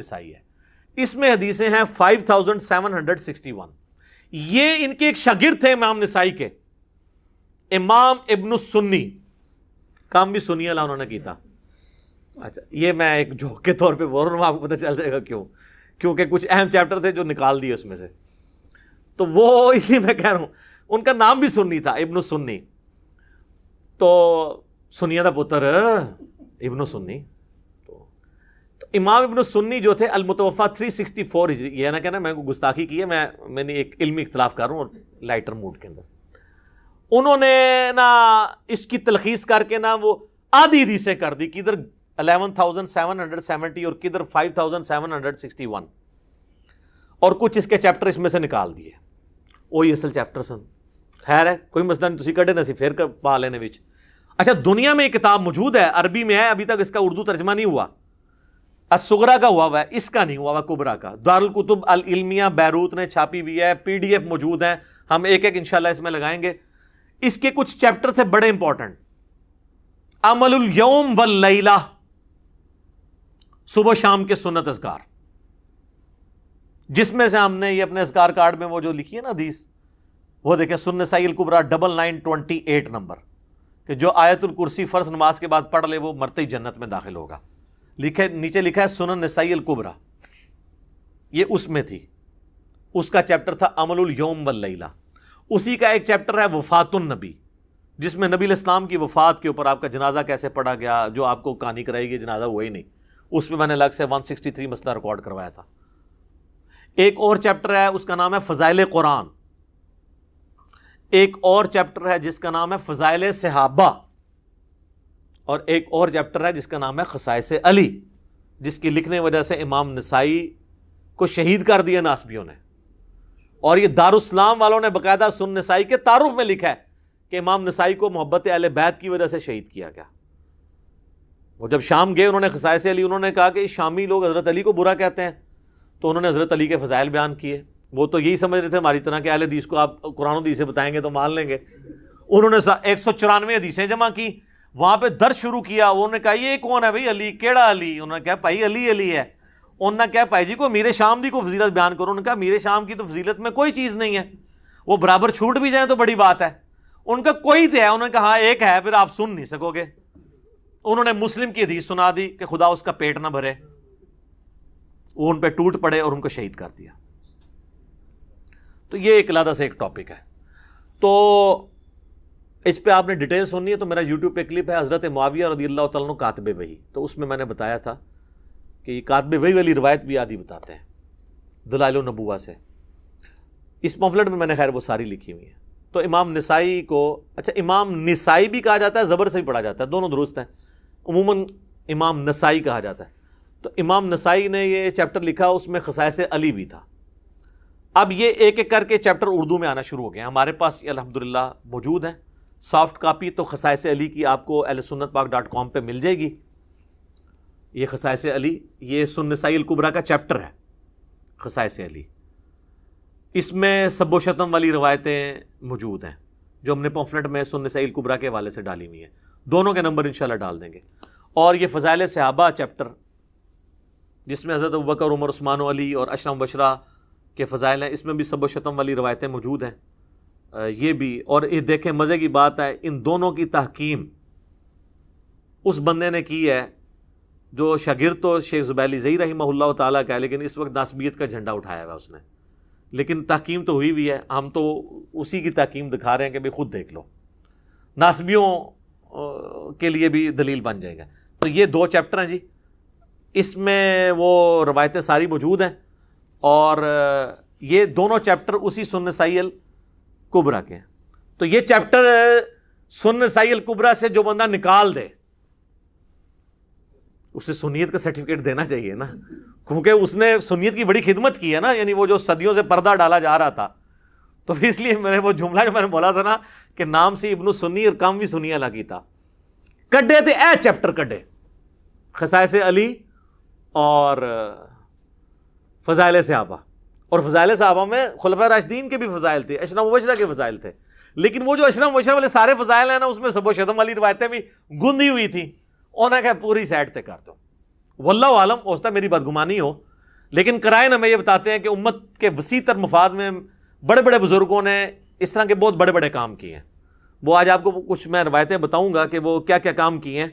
نسائی ہے، اس میں حدیثیں ہیں 5761. یہ ان کے ایک شاگرد تھے امام نسائی کے، امام ابن السنی، کام بھی سنی اللہ انہوں نے کی تھا. اچھا یہ میں ایک جوک کے طور پہ بول رہا ہوں، آپ کو پتہ چل جائے گا کیوں، کیونکہ کچھ اہم چیپٹر تھے جو نکال دیے اس میں سے، تو وہ اس لیے میں کہہ رہا ہوں. ان کا نام بھی سنی تھا، ابن السنی، تو سنیہ دا پتر ابن السنی. تو امام ابن السنی جو تھے المتوفا 364 ہجری، یہ نہ کہنا میں کو گستاخی کی ہے، میں نے ایک علمی اختلاف کر رہا ہوں اور لائٹر موڈ کے اندر. انہوں نے نا اس کی تلخیص کر کے نا وہ آدھی حدیثیں کر دی، کدھر 11,770 اور کدھر 5,761، اور کچھ اس کے چیپٹر اس میں سے نکال دیے. وہی اصل چیپٹر سن. خیر ہے کوئی مسئلہ نہیں، تسی کڈے نہ سی پھر پا لینے وچ. اچھا دنیا میں یہ کتاب موجود ہے، عربی میں ہے، ابھی تک اس کا اردو ترجمہ نہیں ہوا. الصغرا کا ہوا ہے، اس کا نہیں ہوا ہوا، کبرا کا. دارالکتب العلمیہ بیروت نے چھاپی ہوئی ہے، PDF موجود ہیں، ہم ایک ایک انشاءاللہ اس میں لگائیں گے. اس کے کچھ چیپٹر تھے بڑے امپورٹنٹ. عمل الیوم واللیلہ، صبح شام کے سنت اذکار، جس میں سے ہم نے یہ اپنے اذکار کارڈ میں وہ جو لکھی ہے نا حدیث، وہ دیکھیں سنن نسائی الکبریٰ 9928 نمبر، کہ جو آیت الکرسی فرض نماز کے بعد پڑھ لے وہ مرتے ہی جنت میں داخل ہوگا. لکھے نیچے لکھا ہے سنن نسائی الکبریٰ، یہ اس میں تھی. اس کا چیپٹر تھا عمل الیوم واللیلہ. اسی کا ایک چیپٹر ہے وفات النبی، جس میں نبی علیہ السلام کی وفات کے اوپر آپ کا جنازہ کیسے پڑھا گیا، جو آپ کو کہانی کرائے گی جنازہ وہی نہیں. اس میں میں نے الگ سے 163 مسئلہ ریکارڈ کروایا تھا. ایک اور چیپٹر ہے اس کا نام ہے فضائل قرآن. ایک اور چیپٹر ہے جس کا نام ہے فضائل صحابہ. اور ایک اور چیپٹر ہے جس کا نام ہے خصائص علی، جس کی لکھنے وجہ سے امام نسائی کو شہید کر دیا ناسبیوں نے. اور یہ دارالاسلام والوں نے باقاعدہ سنن نسائی کے تعارف میں لکھا ہے کہ امام نسائی کو محبت اہل بیت کی وجہ سے شہید کیا گیا. وہ جب شام گئے انہوں نے خصائص علی، انہوں نے کہا کہ شامی لوگ حضرت علی کو برا کہتے ہیں، تو انہوں نے حضرت علی کے فضائل بیان کیے. وہ تو یہی سمجھ رہے تھے ہماری طرح کہ اہل حدیث کو آپ قرآن و حدیث سے بتائیں گے تو مان لیں گے. انہوں نے 194 حدیثیں جمع کی، وہاں پہ درس شروع کیا. انہوں نے کہا یہ کون ہے بھائی علی، کیڑا علی؟ انہوں نے کہا بھائی علی علی ہے. انہوں نے کہا بھائی جی کو میرے شام دی کو فضیلت بیان کرو. انہوں نے کہا میرے شام کی تو فضیلت میں کوئی چیز نہیں ہے، وہ برابر چھوٹ بھی جائیں تو بڑی بات ہے. ان کا کوئی تو ہے. انہوں نے کہا ہاں ایک ہے، پھر آپ سن نہیں سکو گے. انہوں نے مسلم کی حدیث سنا دی کہ خدا اس کا پیٹ نہ بھرے. وہ ان پہ ٹوٹ پڑے اور ان کو شہید کر دیا. تو یہ ایک علیحدہ سے ایک ٹاپک ہے. تو اس پہ آپ نے ڈیٹیل سننی ہے تو میرا یوٹیوب پہ کلپ ہے حضرت معاویہ رضی اللہ تعالیٰ عنہ کاتب وحی. تو اس میں میں نے بتایا تھا کہ یہ کاتب وحی والی روایت بھی آدھی بتاتے ہیں دلائل النبوہ سے. اس پمفلٹ میں نے خیر وہ ساری لکھی ہوئی ہے. تو امام نسائی کو، اچھا امام نسائی بھی کہا جاتا ہے، زبر سے بھی پڑھا جاتا ہے، دونوں درست ہیں. عموماً امام نسائی کہا جاتا ہے. تو امام نسائی نے یہ چیپٹر لکھا، اس میں خصائص علی بھی تھا. اب یہ ایک ایک کر کے چیپٹر اردو میں آنا شروع ہو گئے ہیں. ہمارے پاس یہ الحمدللہ موجود ہیں سافٹ کاپی. تو خصائص علی کی آپ کو ahlsunnatpak.com پہ مل جائے گی. یہ خصائص علی، یہ سنن نسائی الکبریٰ کا چیپٹر ہے خصائص علی. اس میں سب و شتم والی روایتیں موجود ہیں جو ہم نے پمفلٹ میں سنن نسائی الکبریٰ کے حوالے سے ڈالی ہوئی ہیں. دونوں کے نمبر انشاءاللہ ڈال دیں گے. اور یہ فضائل صحابہ چیپٹر، جس میں حضرت ابوبکر، عمر، عثمان و علی اور عشرہ مبشرہ کے فضائل ہیں، اس میں بھی سب و شتم والی روایتیں موجود ہیں. یہ بھی، اور یہ دیکھیں مزے کی بات ہے، ان دونوں کی تحکیم اس بندے نے کی ہے جو شاگرد تو شیخ زبیلی زئی رحمہ اللہ تعالیٰ کا ہے، لیکن اس وقت ناسبیت کا جھنڈا اٹھایا ہوا اس نے. لیکن تحکیم تو ہوئی ہوئی ہے، ہم تو اسی کی تحکیم دکھا رہے ہیں کہ بھی خود دیکھ لو، ناسبیوں کے لیے بھی دلیل بن جائے گا. تو یہ 2 چیپٹر ہیں جی، اس میں وہ روایتیں ساری موجود ہیں. اور یہ دونوں چیپٹر اسی سنن نسائی الکبریٰ کے ہیں. تو یہ چیپٹر سنن نسائی الکبریٰ سے جو بندہ نکال دے اسے سنیت کا سرٹیفکیٹ دینا چاہیے نا، کیونکہ اس نے سنیت کی بڑی خدمت کی ہے نا. یعنی وہ جو صدیوں سے پردہ ڈالا جا رہا تھا، تو اس لیے میں نے وہ جملہ جو میں نے بولا تھا نا کہ نام سے ابن سنی اور کام بھی سنی لگی تھا، کڈے تھے اے چیپٹر کڈے، خصائص علی اور فضائل صحابہ. اور فضائل صحابہ میں خلفاء راشدین کے بھی فضائل تھے، عشرہ مبشرہ کے فضائل تھے. لیکن وہ جو عشرہ مبشرہ والے سارے فضائل ہیں نا، اس میں سب و شتم والی روایتیں بھی گندی ہوئی تھیں. انہوں نے کہا پوری سائڈ تے کر دو. واللہ عالم، ہو سکتا ہے میری بدگمانی ہو، لیکن قرائن ہمیں یہ بتاتے ہیں کہ امت کے وسیع تر مفاد میں بڑے بڑے بزرگوں نے اس طرح کے بہت بڑے بڑے کام کیے ہیں. وہ آج آپ کو کچھ میں روایتیں بتاؤں گا کہ وہ کیا کیا کام کیے ہیں.